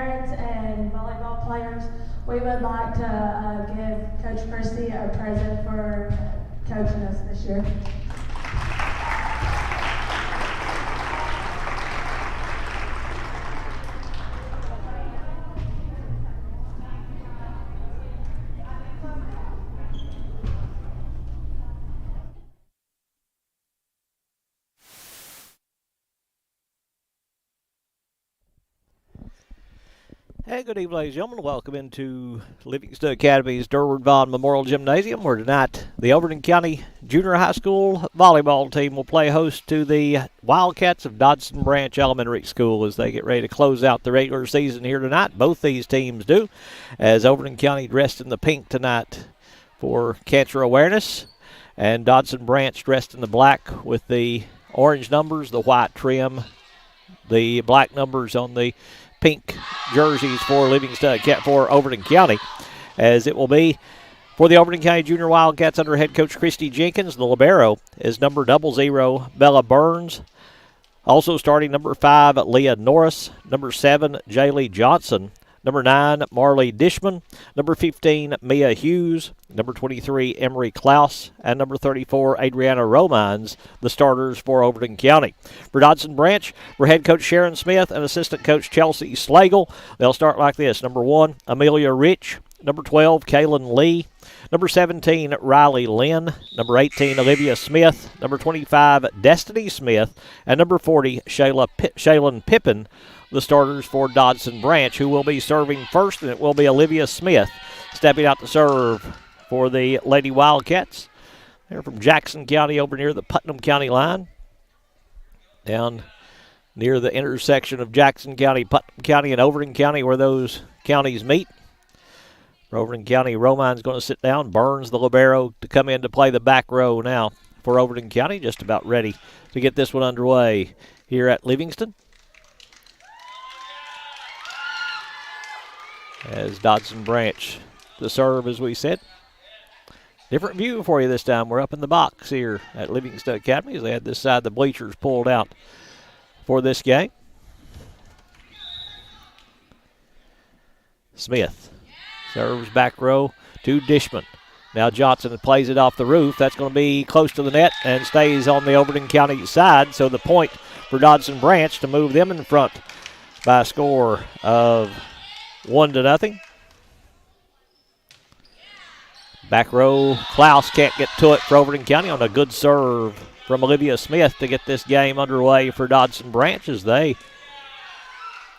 parents and volleyball players, we would like to give Coach Christie a present for coaching us this year. Hey, good evening, ladies and gentlemen. Welcome into Livingston Academy's Durward Vaughn Memorial Gymnasium, where tonight the Overton County Junior High School volleyball team will play host to the Wildcats of Dodson Branch Elementary School as they get ready to close out the regular season here tonight. Both these teams do, as Overton County dressed in the pink tonight for cancer awareness, and Dodson Branch dressed in the black with the orange numbers, the white trim, the black numbers on the pink jerseys for for Overton County, as it will be for the Overton County Junior Wildcats under head coach Christy Jenkins. The libero is number 00 Bella Burns. Also starting number 5 Leah Norris, number 7 Jaylee Johnson, number 9 Marley Dishman, number 15 Mia Hughes, number 23 Emery Klaus, and number 34 Adriana Romines, the starters for Overton County. For Dodson Branch, we're head coach Sharon Smith and assistant coach Chelsea Slagle. They'll start like this: number 1 Amelia Rich, number 12 Kaylin Lee, number 17 Riley Lynn, number 18 Olivia Smith, number 25 Destiny Smith, and number 40 Shaylin Pippin, the starters for Dodson Branch, who will be serving first, and it will be Olivia Smith stepping out to serve for the Lady Wildcats. They're from Jackson County over near the Putnam County line, down near the intersection of Jackson County, Putnam County, and Overton County, where those counties meet. For Overton County, Romine's going to sit down. Burns, the libero, to come in to play the back row now for Overton County, just about ready to get this one underway here at Livingston. As Dodson Branch to serve, as we said. Different view for you this time. We're up in the box here at Livingston Academy, as they had this side of the bleachers pulled out for this game. Smith serves back row to Dishman. Now Johnson plays it off the roof. That's going to be close to the net and stays on the Overton County side. So the point for Dodson Branch to move them in front by a score of 1-0. Back row, Klaus can't get to it for Overton County on a good serve from Olivia Smith to get this game underway for Dodson Branch as they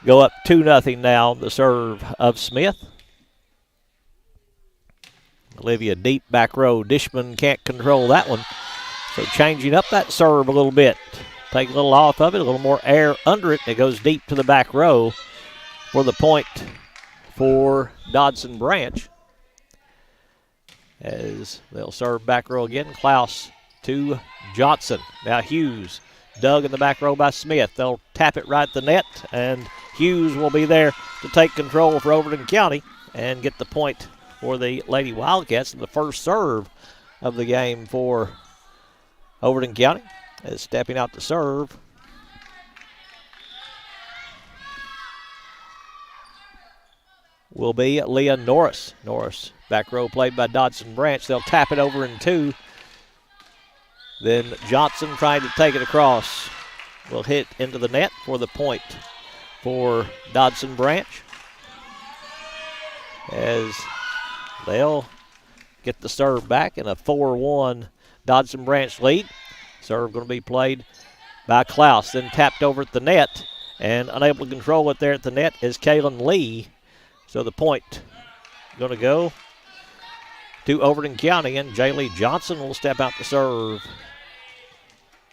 go up 2-0 now on the serve of Smith. Olivia deep back row. Dishman can't control that one. So changing up that serve a little bit. Take a little off of it, a little more air under it. It goes deep to the back row for the point for Dodson Branch, as they'll serve back row again. Klaus to Johnson. Now Hughes dug in the back row by Smith. They'll tap it right at the net, and Hughes will be there to take control for Overton County and get the point for the Lady Wildcats. The first serve of the game for Overton County is stepping out to serve will be Leah Norris. Norris, back row played by Dodson Branch. They'll tap it over in 2. Then Johnson trying to take it across will hit into the net for the point for Dodson Branch, as they'll get the serve back in a 4-1 Dodson Branch lead. Serve going to be played by Klaus, then tapped over at the net, and unable to control it there at the net is Kaylin Lee. So the point going to go to Overton County, and Jaylee Johnson will step out to serve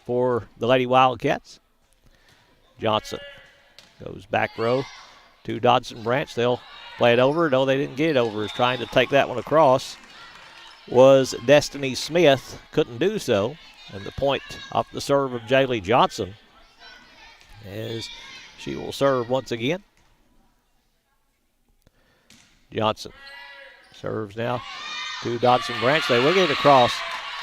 for the Lady Wildcats. Johnson goes back row to Dodson Branch. They'll play it over. No, they didn't get it over. Is trying to take that one across was Destiny Smith. Couldn't do so. And the point off the serve of Jaylee Johnson, as she will serve once again. Johnson serves now to Dodson Branch. They will get it across,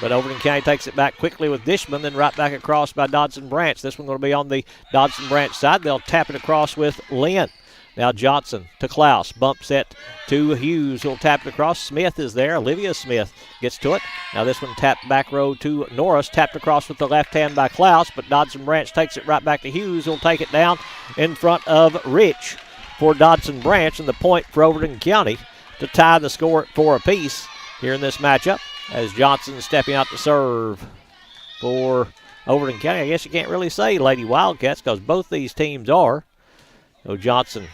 but Overton County takes it back quickly with Dishman, then right back across by Dodson Branch. This one going to be on the Dodson Branch side. They'll tap it across with Lynn. Now Johnson to Klaus. Bump set to Hughes. He'll tap it across. Smith is there. Olivia Smith gets to it. Now this one tapped back row to Norris. Tapped across with the left hand by Klaus, but Dodson Branch takes it right back to Hughes. He'll take it down in front of Rich for Dodson Branch, and the point for Overton County to tie the score at 4 apiece here in this matchup as Johnson stepping out to serve for Overton County. I guess you can't really say Lady Wildcats because both these teams are. So Johnson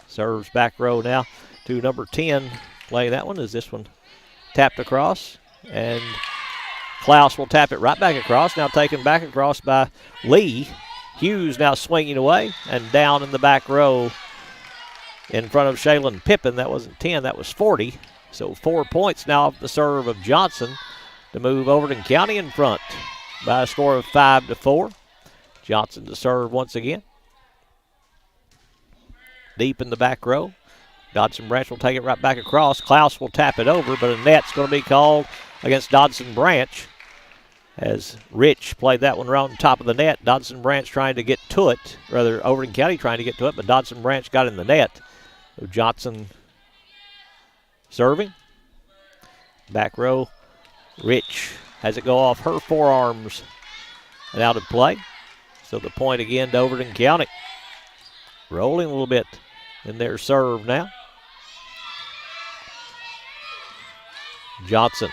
serves back row now to number 10. Play that one as this one tapped across, and Klaus will tap it right back across. Now taken back across by Lee. Hughes now swinging away and down in the back row in front of Shaylin Pippin. That wasn't 10, that was 40. So 4 points now off the serve of Johnson to move Overton County in front by a score of 5-4. Johnson to serve once again. Deep in the back row. Dodson Branch will take it right back across. Klaus will tap it over, but a net's going to be called against Dodson Branch as Rich played that one around the top of the net. Dodson Branch trying to get to it, rather Overton County trying to get to it, but Dodson Branch got in the net. So Johnson serving. Back row. Rich has it go off her forearms and out of play. So the point again to Overton County. Rolling a little bit in their serve now. Johnson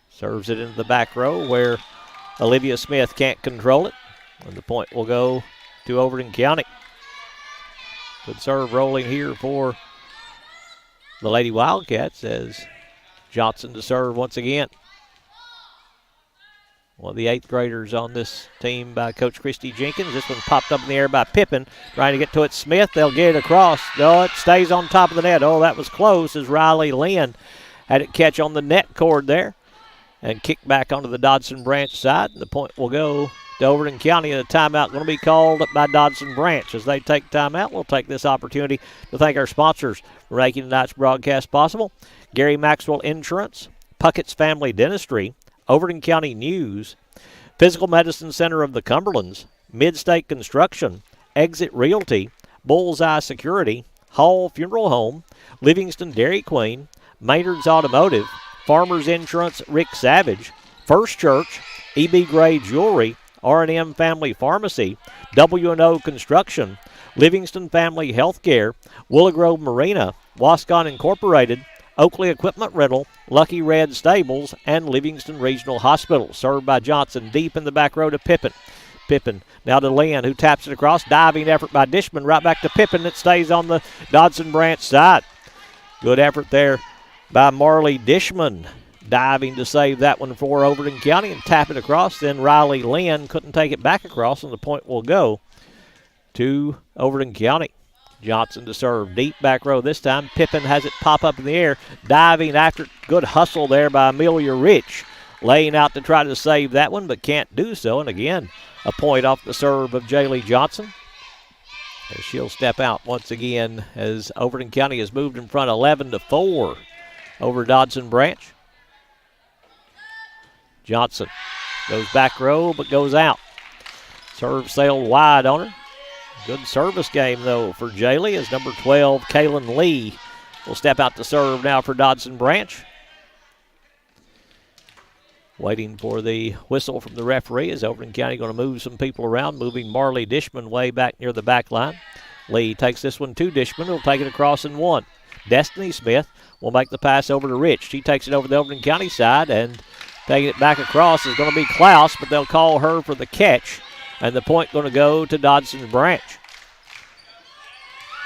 serves it into the back row where Olivia Smith can't control it. And the point will go to Overton County. Good serve rolling here for the Lady Wildcats as Johnson to serve once again. One of the 8th graders on this team by Coach Christy Jenkins. This one popped up in the air by Pippin, trying to get to it. Smith, they'll get it across. No, it stays on top of the net. Oh, that was close as Riley Lynn had it catch on the net cord there and kick back onto the Dodson Branch side. And the point will go to Overton County, and a timeout going to be called by Dodson Branch. As they take timeout, we'll take this opportunity to thank our sponsors for making tonight's broadcast possible. Gary Maxwell Insurance, Puckett's Family Dentistry, Overton County News, Physical Medicine Center of the Cumberlands, Midstate Construction, Exit Realty, Bullseye Security, Hall Funeral Home, Livingston Dairy Queen, Maynard's Automotive, Farmers Insurance Rick Savage, First Church, E.B. Gray Jewelry, R&M Family Pharmacy, W&O Construction, Livingston Family Healthcare, Willow Grove Marina, Wascon Incorporated, Oakley Equipment Rental, Lucky Red Stables, and Livingston Regional Hospital. Served by Johnson deep in the back row to Pippin. Pippin now to Lynn, who taps it across. Diving effort by Dishman. Right back to Pippin. It stays on the Dodson Branch side. Good effort there by Marley Dishman. Diving to save that one for Overton County and tap it across. Then Riley Lynn couldn't take it back across, and the point will go to Overton County. Johnson to serve. Deep back row this time. Pippin has it pop up in the air. Diving after it. Good hustle there by Amelia Rich. Laying out to try to save that one, but can't do so. And again, a point off the serve of Jaylee Johnson. As she'll step out once again as Overton County has moved in front 11-4 over Dodson Branch. Johnson goes back row, but goes out. Serve sailed wide on her. Good service game, though, for Jaylee as number 12, Kaylin Lee, will step out to serve now for Dodson Branch. Waiting for the whistle from the referee as Overton County going to move some people around, moving Marley Dishman way back near the back line. Lee takes this one to Dishman. He'll take it across and one. Destiny Smith will make the pass over to Rich. She takes it over the Overton County side, and taking it back across is going to be Klaus, but they'll call her for the catch. And the point going to go to Dodson Branch.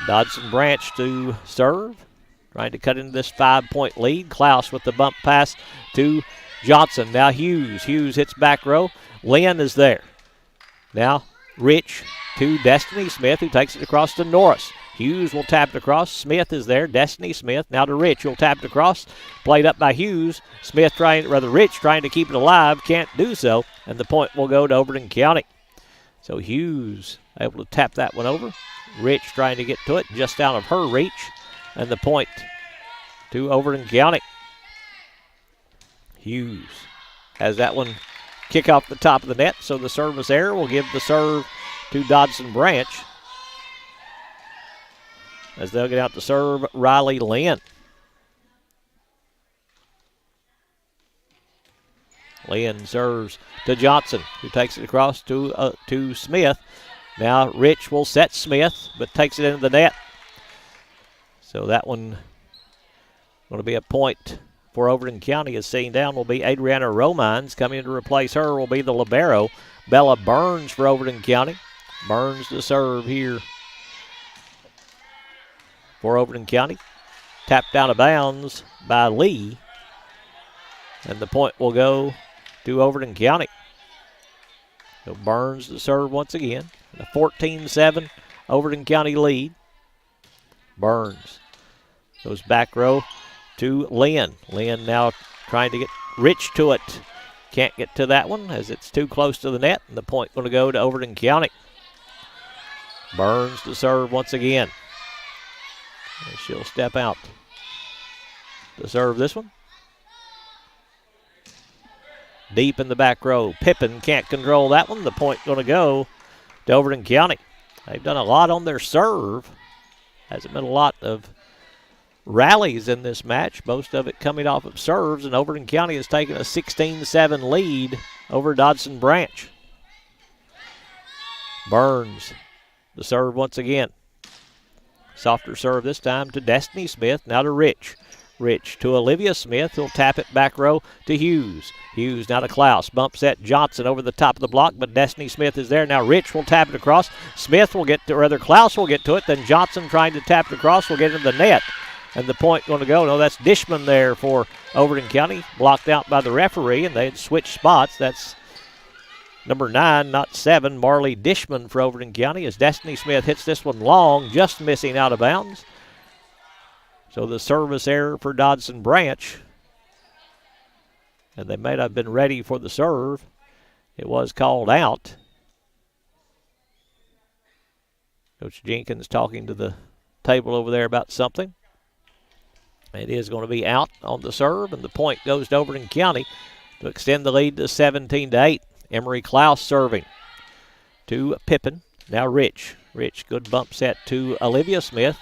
Dodson Branch to serve. Trying to cut into this 5-point lead. Klaus with the bump pass to Johnson. Now Hughes. Hughes hits back row. Lynn is there. Now Rich to Destiny Smith, who takes it across to Norris. Hughes will tap it across. Smith is there. Destiny Smith. Now to Rich. He'll tap it across. Played up by Hughes. Rich trying to keep it alive. Can't do so. And the point will go to Overton County. So Hughes able to tap that one over. Rich trying to get to it just out of her reach. And the point to Overton County. Hughes has that one kick off the top of the net. So the service error will give the serve to Dodson Branch. As they'll get out to serve Riley Lynn. Lynn serves to Johnson, who takes it across to Smith. Now Rich will set Smith, but takes it into the net. So that one going to be a point for Overton County. As seen down will be Adriana Romines. Coming in to replace her will be the libero, Bella Burns for Overton County. Burns to serve here for Overton County. Tapped out of bounds by Lee. And the point will go to Overton County. So Burns to serve once again. A 14-7 Overton County lead. Burns goes back row to Lynn. Lynn now trying to get Rich to it. Can't get to that one as it's too close to the net. And the point going to go to Overton County. Burns to serve once again. And she'll step out to serve this one. Deep in the back row. Pippin can't control that one. The point going to go to Overton County. They've done a lot on their serve. Hasn't been a lot of rallies in this match. Most of it coming off of serves, and Overton County has taken a 16-7 lead over Dodson Branch. Burns to serve once again. Softer serve this time to Destiny Smith. Now to Rich. Rich to Olivia Smith. He'll tap it back row to Hughes. Hughes now to Klaus. Bump set Johnson over the top of the block, but Destiny Smith is there. Now Rich will tap it across. Smith will get to, or rather Klaus will get to it. Then Johnson trying to tap it across will get into the net. And the point going to go. No, that's Dishman there for Overton County. Blocked out by the referee, and they had switched spots. That's number 9, not 7, Marley Dishman for Overton County, as Destiny Smith hits this one long, just missing out of bounds. So the service error for Dodson Branch. And they may not have been ready for the serve. It was called out. Coach Jenkins talking to the table over there about something. It is going to be out on the serve, and the point goes to Overton County to extend the lead to 17-8. Emery Klaus serving to Pippin. Now Rich. Rich, good bump set to Olivia Smith.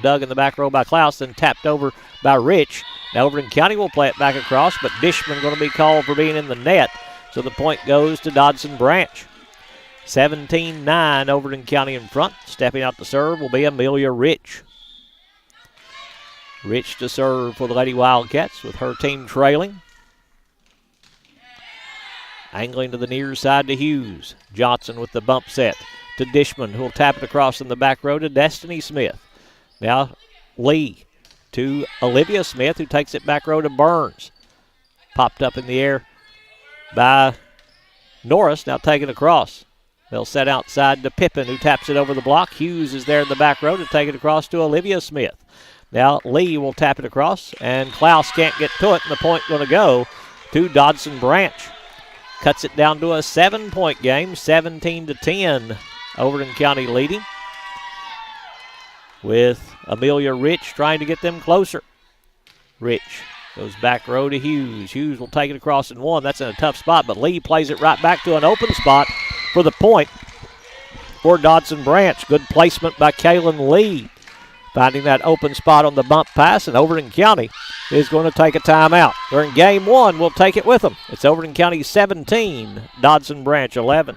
Dug in the back row by Klaus, then tapped over by Rich. Now Overton County will play it back across, but Dishman going to be called for being in the net. So the point goes to Dodson Branch. 17-9, Overton County in front. Stepping out to serve will be Amelia Rich. Rich to serve for the Lady Wildcats with her team trailing. Angling to the near side to Hughes. Johnson with the bump set to Dishman, who will tap it across in the back row to Destiny Smith. Now Lee to Olivia Smith, who takes it back row to Burns. Popped up in the air by Norris, now taken across. They'll set outside to Pippin, who taps it over the block. Hughes is there in the back row to take it across to Olivia Smith. Now Lee will tap it across, and Klaus can't get to it, and the point going to go to Dodson Branch. Cuts it down to a 7-point game, 17-10. Overton County leading, with Amelia Rich trying to get them closer. Rich goes back row to Hughes. Hughes will take it across in one. That's in a tough spot, but Lee plays it right back to an open spot for the point for Dodson Branch. Good placement by Kaylin Lee, finding that open spot on the bump pass, and Overton County is going to take a timeout. They're in game one. We'll take it with them. It's Overton County 17, Dodson Branch 11.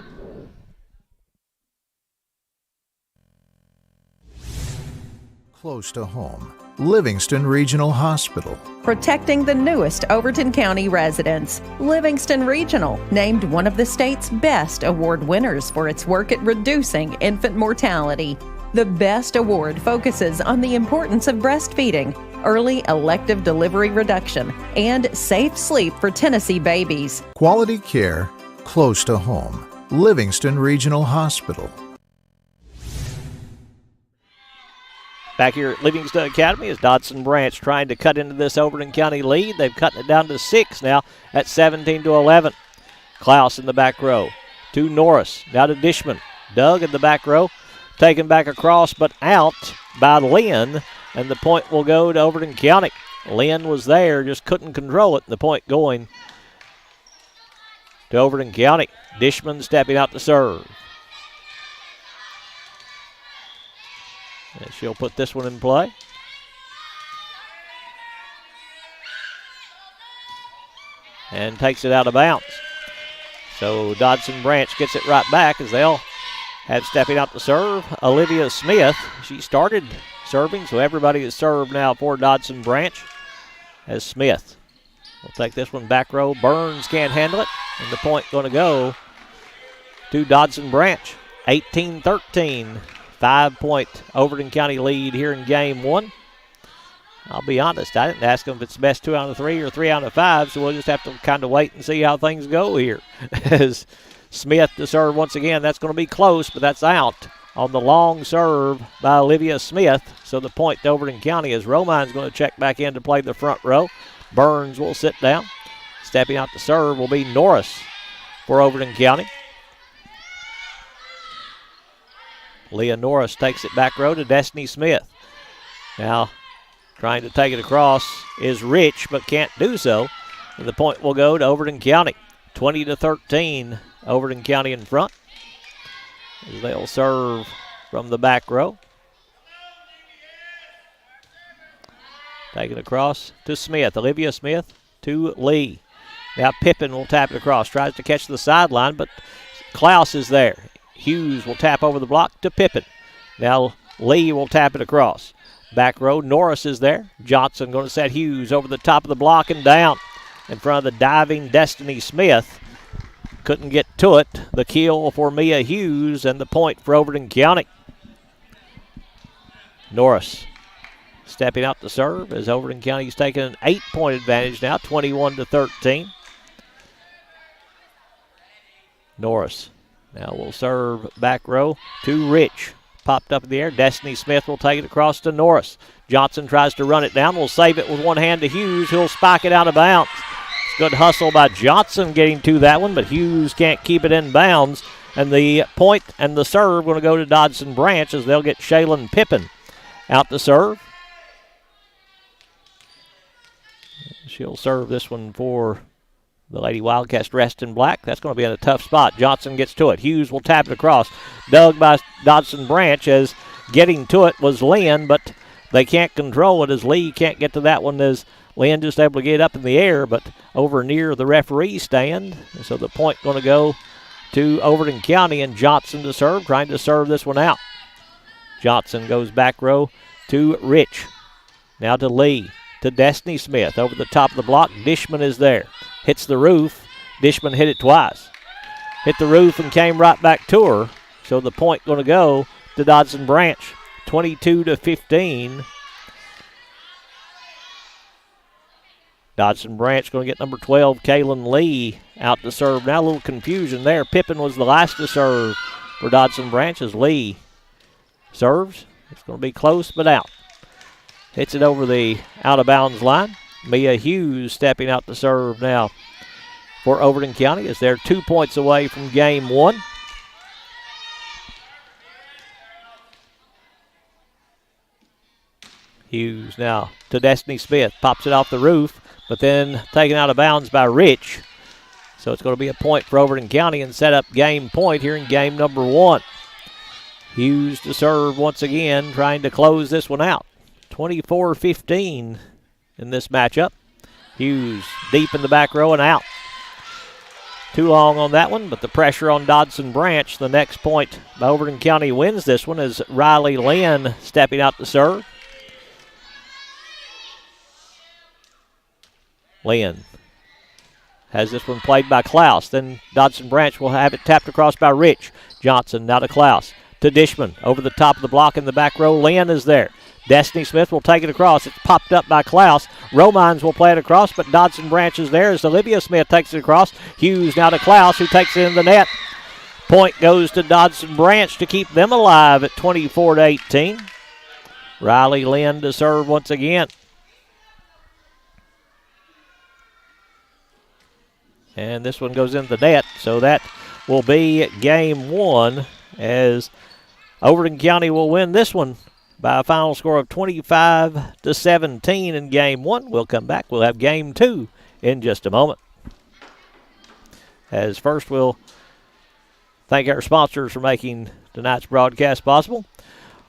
Close to home. Livingston Regional Hospital. Protecting the newest Overton County residents. Livingston Regional, named one of the state's best award winners for its work at reducing infant mortality. The Best Award focuses on the importance of breastfeeding, early elective delivery reduction, and safe sleep for Tennessee babies. Quality care close to home. Livingston Regional Hospital. Back here at Livingston Academy is Dodson Branch trying to cut into this Overton County lead. They've cut it down to 6 now at 17-11. Klaus in the back row to Norris. Now to Dishman. Doug in the back row. Taken back across, but out by Lynn, and the point will go to Overton County. Lynn was there, just couldn't control it, and the point going to Overton County. Dishman stepping out to serve. And she'll put this one in play. And takes it out of bounds. So Dodson Branch gets it right back as they'll have stepping out to serve Olivia Smith. She started serving, so everybody is served now for Dodson Branch as Smith will take this one back row. Burns can't handle it, and the point going to go to Dodson Branch. 18-13, 5-point Overton County lead here in game one. I'll be honest, I didn't ask them if it's best 2 out of 3 or 3 out of 5, so we'll just have to kind of wait and see how things go here. As Smith to serve once again, that's going to be close, but that's out on the long serve by Olivia Smith. So the point to Overton County as Romine's going to check back in to play the front row. Burns will sit down. Stepping out to serve will be Norris for Overton County. Leah Norris takes it back row to Destiny Smith. Now trying to take it across is Rich, but can't do so. And the point will go to Overton County. 20-13, Overton County in front. As they'll serve from the back row. Take it across to Smith. Olivia Smith to Lee. Now Pippin will tap it across. Tries to catch the sideline, but Klaus is there. Hughes will tap over the block to Pippin. Now Lee will tap it across. Back row, Norris is there. Johnson going to set Hughes over the top of the block and down in front of the diving Destiny Smith. Couldn't get to it. The kill for Mia Hughes and the point for Overton County. Norris stepping out to serve as Overton County's taking an 8-point advantage now, 21-13. Norris now will serve back row to Rich. Popped up in the air. Destiny Smith will take it across to Norris. Johnson tries to run it down. Will save it with one hand to Hughes, who'll spike it out of bounds. It's good hustle by Johnson getting to that one, but Hughes can't keep it in bounds. And the point and the serve going to go to Dodson Branch as they'll get Shaylin Pippin out to serve. She'll serve this one for the Lady Wildcats dressed in black. That's going to be in a tough spot. Johnson gets to it. Hughes will tap it across. Dug by Dodson Branch as getting to it was Lynn, but they can't control it as Lee can't get to that one as Lynn just able to get up in the air, but over near the referee stand. So the point going to go to Overton County and Johnson to serve, trying to serve this one out. Johnson goes back row to Rich. Now to Lee. To Destiny Smith over the top of the block. Dishman is there. Hits the roof. Dishman hit it twice. Hit the roof and came right back to her. So the point going to go to Dodson Branch. 22-15. Dodson Branch going to get number 12, Kaylin Lee, out to serve. Now a little confusion there. Pippin was the last to serve for Dodson Branch as Lee serves. It's going to be close but out. Hits it over the out-of-bounds line. Mia Hughes stepping out to serve now for Overton County as they're 2 points away from game one. Hughes now to Destiny Smith. Pops it off the roof, but then taken out of bounds by Rich. So it's going to be a point for Overton County and set up game point here in game number one. Hughes to serve once again, trying to close this one out. 24-15 in this matchup. Hughes deep in the back row and out. Too long on that one, but the pressure on Dodson Branch. The next point by Overton County wins this one as Riley Lynn stepping out to serve. Lynn has this one played by Klaus. Then Dodson Branch will have it tapped across by Rich. Johnson now to Klaus. To Dishman over the top of the block in the back row. Lynn is there. Destiny Smith will take it across. It's popped up by Klaus. Romines will play it across, but Dodson Branch is there as Olivia Smith takes it across. Hughes now to Klaus, who takes it in the net. Point goes to Dodson Branch to keep them alive at 24-18. Riley Lynn to serve once again. And this one goes in the net, so that will be game one as Overton County will win this one by a final score of 25-17 in game one. We'll come back. We'll have game two in just a moment. As first, we'll thank our sponsors for making tonight's broadcast possible.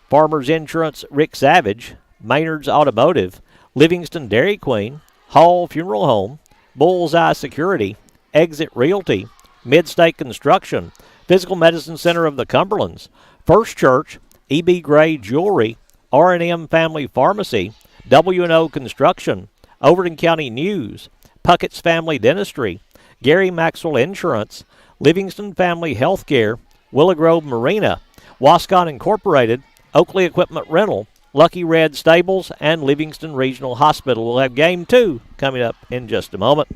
Farmers Insurance, Rick Savage, Maynard's Automotive, Livingston Dairy Queen, Hall Funeral Home, Bullseye Security, Exit Realty, Midstate Construction, Physical Medicine Center of the Cumberlands, First Church, E.B. Gray Jewelry, R&M Family Pharmacy, W&O Construction, Overton County News, Puckett's Family Dentistry, Gary Maxwell Insurance, Livingston Family Healthcare, Willow Grove Marina, Wascon Incorporated, Oakley Equipment Rental, Lucky Red Stables, and Livingston Regional Hospital. We'll have Game 2 coming up in just a moment.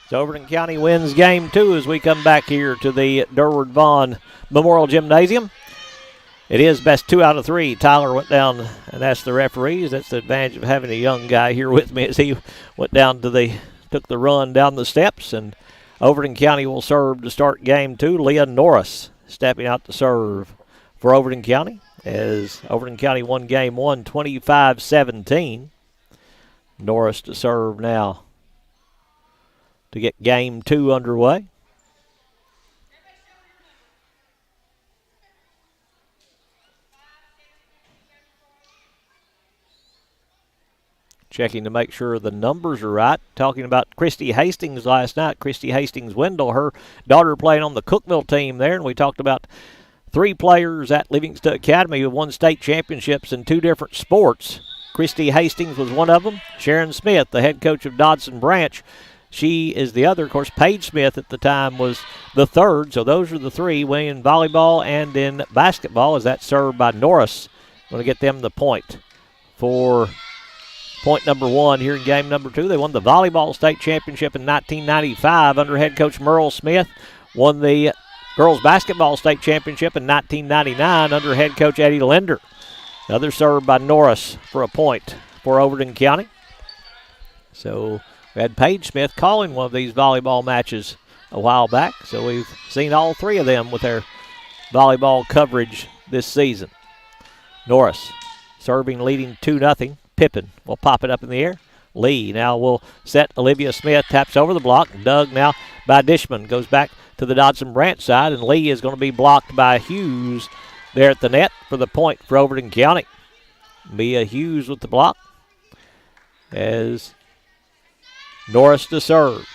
So Overton County wins Game 2 as we come back here to the Durward Vaughn Memorial Gymnasium. It is best 2 out of 3. Tyler went down and asked the referees. That's the advantage of having a young guy here with me as he went down took the run down the steps. And Overton County will serve to start Game 2. Leah Norris stepping out to serve for Overton County as Overton County won Game 1 25-17. Norris to serve now to get Game 2 underway. Checking to make sure the numbers are right. Talking about Christy Hastings last night. Christy Hastings-Wendell, her daughter playing on the Cookville team there, and we talked about 3 players at Livingston Academy who won state championships in 2 different sports. Christy Hastings was one of them. Sharon Smith, the head coach of Dodson Branch, she is the other. Of course, Paige Smith at the time was the third. So those are the 3 winning in volleyball and in basketball as that's served by Norris. Going to get them the point for point number 1 here in game number 2. They won the volleyball state championship in 1995 under head coach Merle Smith. Won the girls basketball state championship in 1999 under head coach Eddie Linder. Another served by Norris for a point for Overton County. So we had Paige Smith calling one of these volleyball matches a while back, so we've seen all 3 of them with their volleyball coverage this season. Norris serving, leading 2-0. Pippin will pop it up in the air. Lee now will set Olivia Smith, taps over the block. Dug now by Dishman, goes back to the Dodson Branch side, and Lee is going to be blocked by Hughes there at the net for the point for Overton County. Mia Hughes with the block as Norris to serve.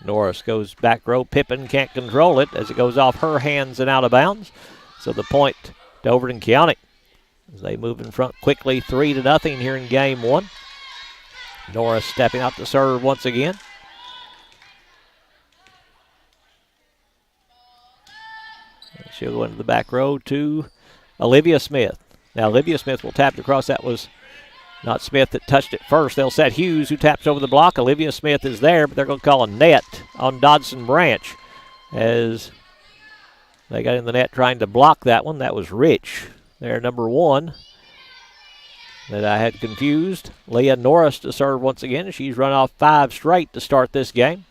Norris goes back row. Pippin can't control it as it goes off her hands and out of bounds. So the point to Overton County as they move in front quickly, 3-0 here in game 1. Norris stepping out to serve once again. She'll go into the back row to Olivia Smith. Now Olivia Smith will tap it across. That was not Smith that touched it first. They'll set Hughes, who taps over the block. Olivia Smith is there, but they're going to call a net on Dodson Branch as they got in the net trying to block that one. That was Rich there, number 1, that I had confused. Leah Norris to serve once again. She's run off 5 straight to start this game.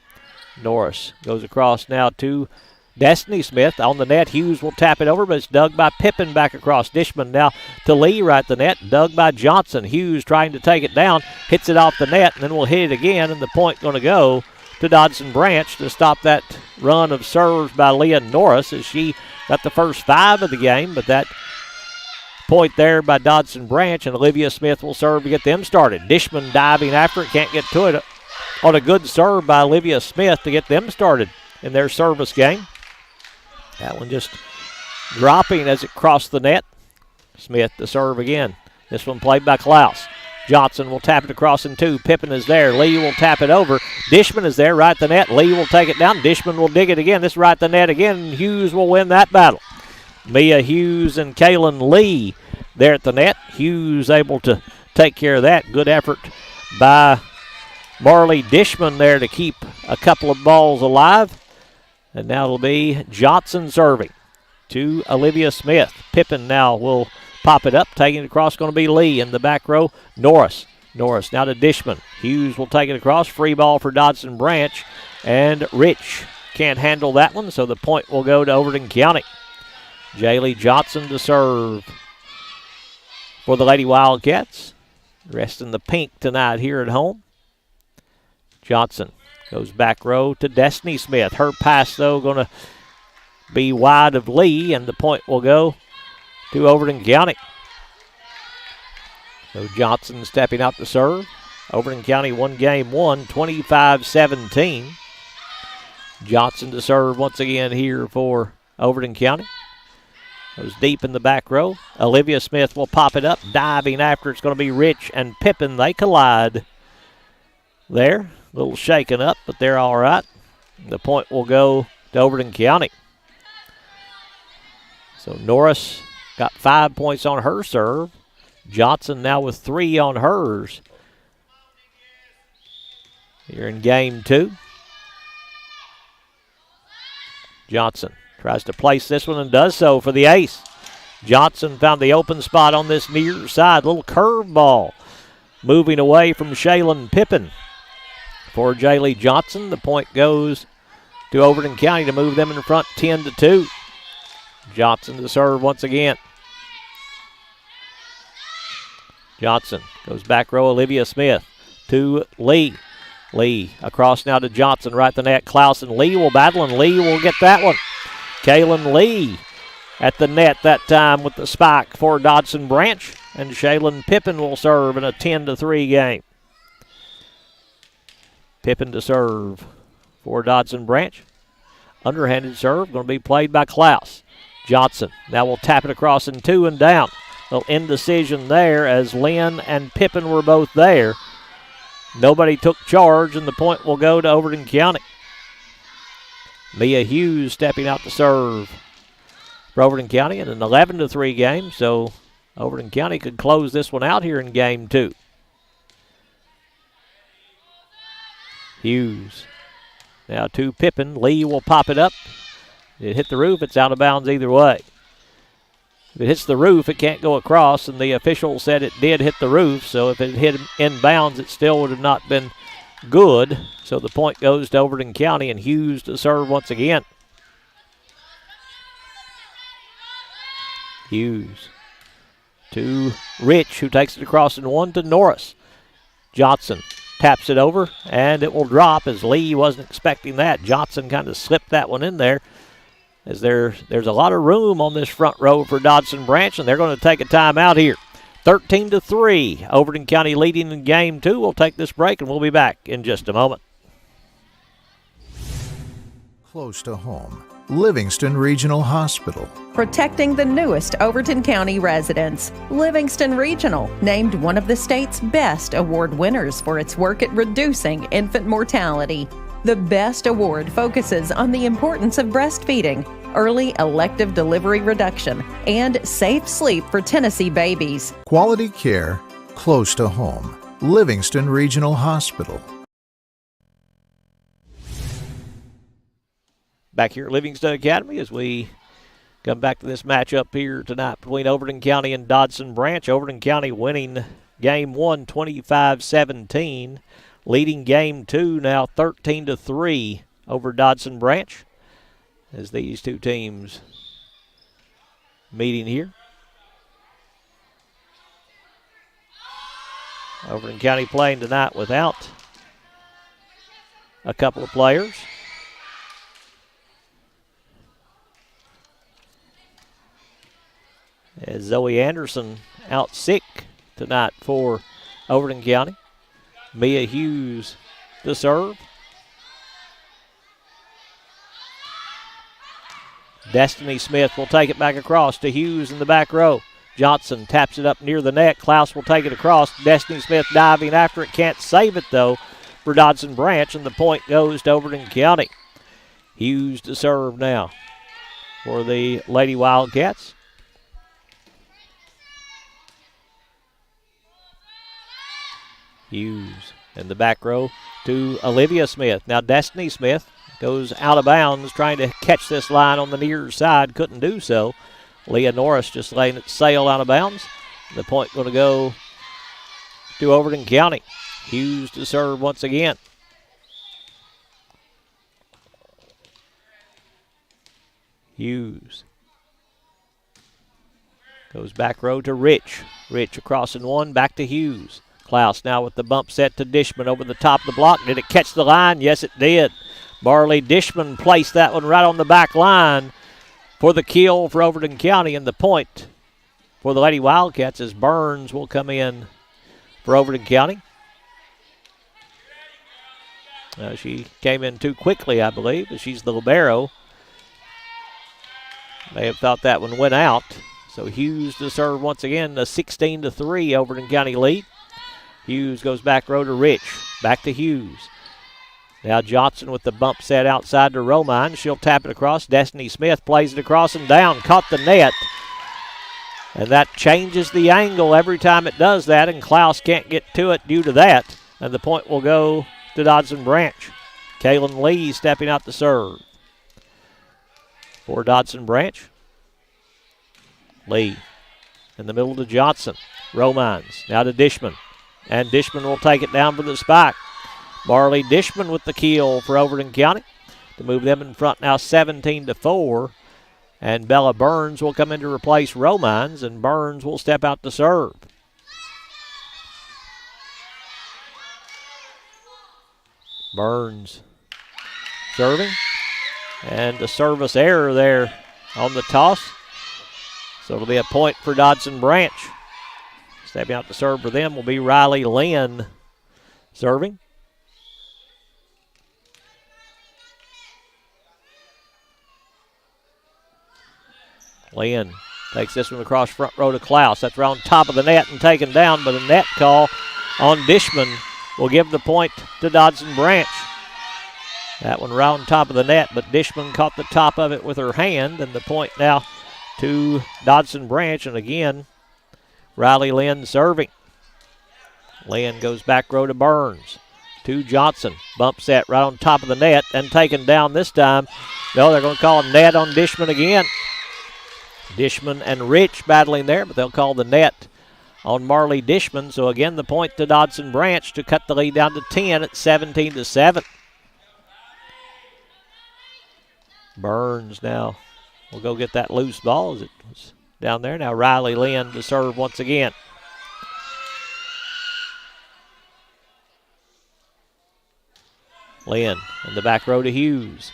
Norris goes across now to Destiny Smith on the net. Hughes will tap it over, but it's dug by Pippin back across. Dishman now to Lee right at the net. Dug by Johnson. Hughes trying to take it down. Hits it off the net, and then we'll hit it again, and the point going to go to Dodson Branch to stop that run of serves by Leah Norris as she got the first 5 of the game, but that point there by Dodson Branch, and Olivia Smith will serve to get them started. Dishman diving after it, can't get to it. on a good serve by Olivia Smith to get them started in their service game. That one just dropping as it crossed the net. Smith to serve again. This one played by Klaus. Johnson will tap it across in two. Pippen is there. Lee will tap it over. Dishman is there, right at the net. Lee will take it down. Dishman will dig it again. This is right at the net again. Hughes will win that battle. Mia Hughes and Kaylin Lee there at the net. Hughes able to take care of that. Good effort by Marley Dishman there to keep a couple of balls alive. And now it'll be Johnson serving to Olivia Smith. Pippen now will pop it up. Taking it across going to be Lee in the back row. Norris now to Dishman. Hughes will take it across. Free ball for Dodson Branch. And Rich can't handle that one, so the point will go to Overton County. Jaylee Johnson to serve for the Lady Wildcats. Dressed in the pink tonight here at home. Johnson goes back row to Destiny Smith. Her pass, though, going to be wide of Lee, and the point will go to Overton County. So Johnson stepping out to serve. Overton County won game one, 25-17. Johnson to serve once again here for Overton County. Goes deep in the back row. Olivia Smith will pop it up. Diving after it's going to be Rich and Pippen. They collide there. A little shaken up, but they're all right. The point will go to Overton County. So Norris got 5 points on her serve. Johnson now with 3 on hers. Here in game two. Johnson tries to place this one and does so for the ace. Johnson found the open spot on this near side. Little curve ball moving away from Shaylin Pippen. For Jaylee Johnson, the point goes to Overton County to move them in front 10-2. Johnson to serve once again. Johnson goes back row. Olivia Smith to Lee. Lee across now to Johnson, right the net. Klaus and Lee will battle, and Lee will get that one. Kaylin Lee at the net that time with the spike for Dodson Branch, and Shaylin Pippen will serve in a 10-3 game. Pippen to serve for Dodson Branch. Underhanded serve going to be played by Klaus. Johnson now will tap it across in two and down. Little indecision there as Lynn and Pippen were both there. Nobody took charge, and the point will go to Overton County. Mia Hughes stepping out to serve for Overton County in an 11-3 game, so Overton County could close this one out here in game two. Hughes now to Pippen. Lee will pop it up. It hit the roof. It's out of bounds either way. If it hits the roof, it can't go across, and the official said it did hit the roof, so if it hit in bounds, it still would have not been good. So the point goes to Overton County, and Hughes to serve once again. Hughes to Rich, who takes it across in one to Norris. Johnson taps it over, and it will drop as Lee wasn't expecting that. Johnson kind of slipped that one in there, as there's a lot of room on this front row for Dodson Branch, and they're going to take a timeout here. 13-3, Overton County leading in game two. We'll take this break, and we'll be back in just a moment. Close to home, Livingston Regional Hospital. Protecting the newest Overton County residents. Livingston Regional, named one of the state's best award winners for its work at reducing infant mortality. The Best Award focuses on the importance of breastfeeding, early elective delivery reduction, and safe sleep for Tennessee babies. Quality care, close to home, Livingston Regional Hospital. Back here at Livingston Academy as we come back to this matchup here tonight between Overton County and Dodson Branch. Overton County winning game one 25-17. Leading game two now 13-3 over Dodson Branch as these two teams meeting here. Overton County playing tonight without a couple of players. As Zoe Anderson out sick tonight for Overton County. Mia Hughes to serve. Destiny Smith will take it back across to Hughes in the back row. Johnson taps it up near the net. Klaus will take it across. Destiny Smith diving after it. Can't save it, though, for Dodson Branch, and the point goes to Overton County. Hughes to serve now for the Lady Wildcats. Hughes in the back row to Olivia Smith. Now Destiny Smith goes out of bounds, trying to catch this line on the near side. Couldn't do so. Leah Norris just letting it sail out of bounds. The point going to go to Overton County. Hughes to serve once again. Hughes goes back row to Rich. Rich across in one, back to Hughes. Klaus now with the bump set to Dishman over the top of the block. Did it catch the line? Yes, it did. Barley Dishman placed that one right on the back line for the kill for Overton County, and the point for the Lady Wildcats as Burns will come in for Overton County. She came in too quickly, I believe, but she's the libero. They have thought that one went out. So Hughes to serve once again, a 16-3 Overton County lead. Hughes goes back row to Rich. Back to Hughes. Now Johnson with the bump set outside to Romine. She'll tap it across. Destiny Smith plays it across and down. Caught the net. And that changes the angle every time it does that, and Klaus can't get to it due to that. And the point will go to Dodson Branch. Kaylin Lee stepping out to serve for Dodson Branch. Lee in the middle to Johnson. Romines now to Dishman. And Dishman will take it down for the spike. Barley Dishman with the kill for Overton County to move them in front now 17-4. And Bella Burns will come in to replace Romines, and Burns will step out to serve. Burns serving. And the service error there on the toss. So it'll be a point for Dodson Branch. Stepping out to serve for them will be Riley Lynn serving. Lynn takes this one across front row to Klaus. That's right on top of the net and taken down, but a net call on Dishman will give the point to Dodson Branch. That one right on top of the net, but Dishman caught the top of it with her hand, and the point now to Dodson Branch. And again, Riley Lynn serving. Lynn goes back row to Burns. To Johnson. Bump set right on top of the net and taken down this time. No, they're going to call a net on Dishman again. Dishman and Rich battling there, but they'll call the net on Marley Dishman. So again, the point to Dodson Branch to cut the lead down to 10 at 17-7. Burns now will go get that loose ball as it was down there. Now Riley Lynn to serve once again. Lynn in the back row to Hughes.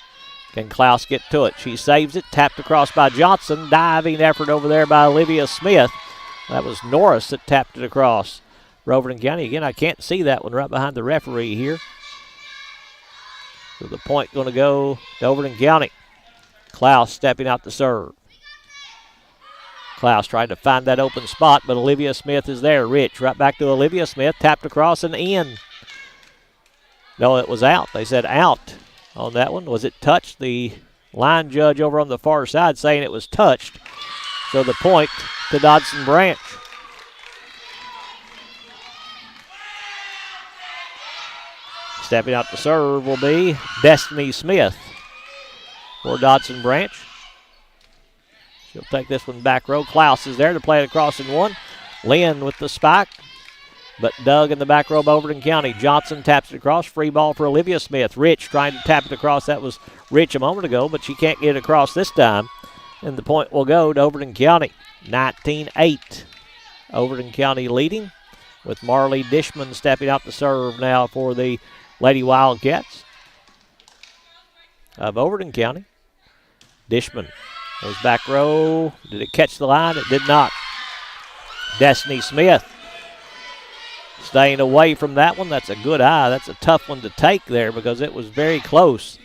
Can Klaus get to it? She saves it. Tapped across by Johnson. Diving effort over there by Olivia Smith. That was Norris that tapped it across for Overton County. Again, I can't see that one right behind the referee here. So the point going to go to Overton County. Klaus stepping out to serve. Klaus trying to find that open spot, but Olivia Smith is there. Rich right back to Olivia Smith. Tapped across and in. No, it was out. They said out on that one. Was it touched? The line judge over on the far side saying it was touched. So the point to Dodson Branch. Stepping out to serve will be Destiny Smith for Dodson Branch. She'll take this one back row. Klaus is there to play it across in one. Lynn with the spike. But Doug in the back row of Overton County. Johnson taps it across. Free ball for Olivia Smith. Rich trying to tap it across. That was Rich a moment ago, but she can't get it across this time. And the point will go to Overton County. 19-8. Overton County leading with Marley Dishman stepping out to serve now for the Lady Wildcats of Overton County. Dishman goes back row. Did it catch the line? It did not. Destiny Smith staying away from that one. That's a good eye. That's a tough one to take there because it was very close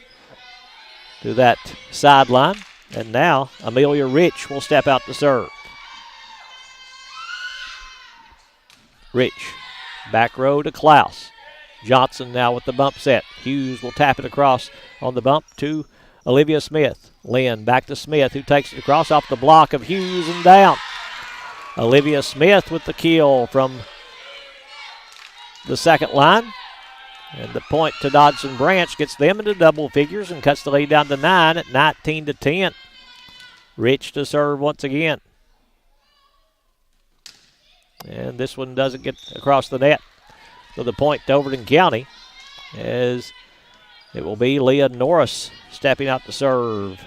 to that sideline. And now Amelia Rich will step out to serve. Rich, back row to Klaus. Johnson now with the bump set. Hughes will tap it across on the bump to Olivia Smith. Lynn back to Smith, who takes it across off the block of Hughes and down. Olivia Smith with the kill from the second line. And the point to Dodson Branch gets them into double figures and cuts the lead down to 9 at 19-10. Rich to serve once again. And this one doesn't get across the net. So the point to Overton County as it will be Leah Norris stepping out to serve.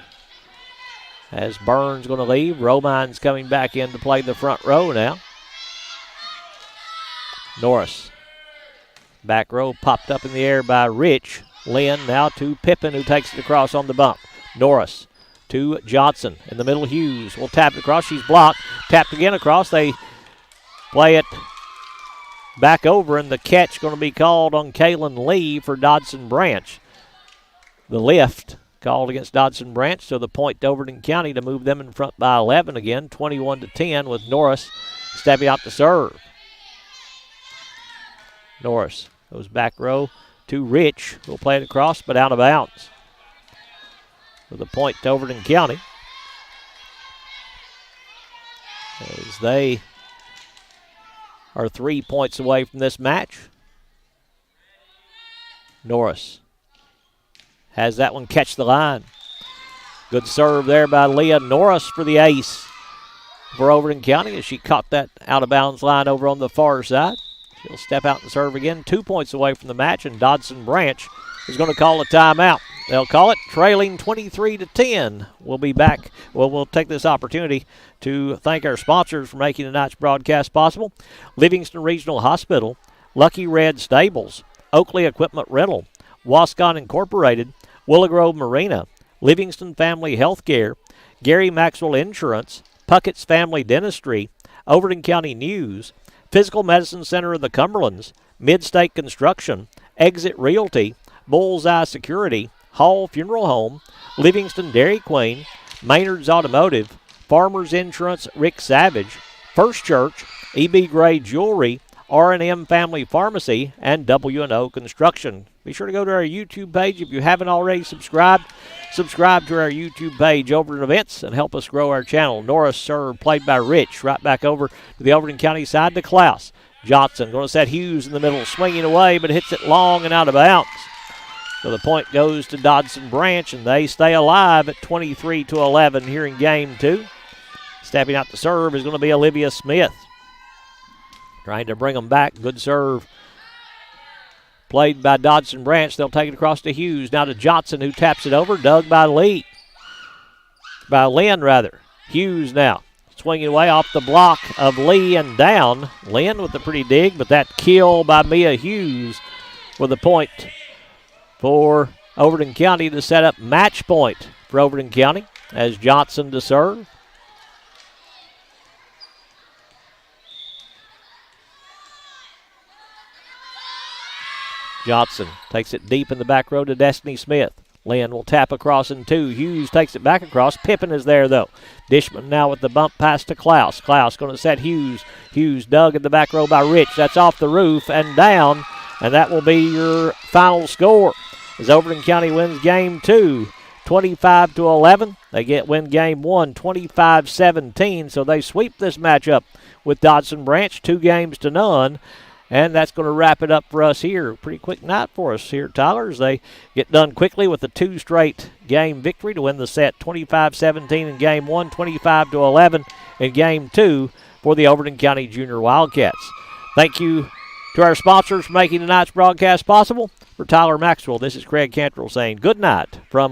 As Burns going to leave, Romine's coming back in to play the front row now. Norris. Back row popped up in the air by Rich. Lynn now to Pippin, who takes it across on the bump. Norris to Johnson. In the middle, Hughes will tap it across. She's blocked. Tapped again across. They play it back over, and the catch going to be called on Kaylin Lee for Dodson Branch. The lift called against Dodson Branch, so the point to Overton County to move them in front by 11 again, 21-10, with Norris stepping out to serve. Norris goes back row to Rich, who'll play it across, but out of bounds. With the point to Overton County, as they are 3 points away from this match. Norris has that one catch the line. Good serve there by Leah Norris for the ace for Overton County as she caught that out-of-bounds line over on the far side. She'll step out and serve again. 2 points away from the match, and Dodson Branch is going to call a timeout. They'll call it, trailing 23-10. We'll be back. Well, we'll take this opportunity to thank our sponsors for making tonight's broadcast possible. Livingston Regional Hospital, Lucky Red Stables, Oakley Equipment Rental, Wascon Incorporated, Willow Grove Marina, Livingston Family Healthcare, Gary Maxwell Insurance, Puckett's Family Dentistry, Overton County News, Physical Medicine Center of the Cumberlands, Midstate Construction, Exit Realty, Bullseye Security, Hall Funeral Home, Livingston Dairy Queen, Maynard's Automotive, Farmers Insurance Rick Savage, First Church, E.B. Gray Jewelry, R&M Family Pharmacy, and W&O Construction. Be sure to go to our YouTube page if you haven't already subscribed. Subscribe to our YouTube page, Overton Events, and help us grow our channel. Norris served, played by Rich, right back over to the Overton County side to Klaus. Johnson going to set Hughes in the middle, swinging away, but hits it long and out of bounds. So the point goes to Dodson Branch, and they stay alive at 23-11 here in game 2. Stepping out to serve is going to be Olivia Smith. Trying to bring them back. Good serve played by Dodson Branch. They'll take it across to Hughes. Now to Johnson, who taps it over. Dug by Lee. By Lynn, rather. Hughes now swinging away off the block of Lee and down. Lynn with a pretty dig, but that kill by Mia Hughes with a point for Overton County to set up match point for Overton County as Johnson to serve. Johnson takes it deep in the back row to Destiny Smith. Lynn will tap across in 2. Hughes takes it back across. Pippin is there, though. Dishman now with the bump pass to Klaus. Klaus going to set Hughes. Hughes dug in the back row by Rich. That's off the roof and down, and that will be your final score as Overton County wins game 2, 25-11. They win game 1, 25-17, so they sweep this matchup with Dodson Branch, 2-0. And that's going to wrap it up for us here. Pretty quick night for us here, Tyler, as they get done quickly with a 2 straight game victory to win the set 25-17 in game 1, 25-11 in game 2 for the Overton County Junior Wildcats. Thank you to our sponsors for making tonight's broadcast possible. For Tyler Maxwell, this is Craig Cantrell saying good night from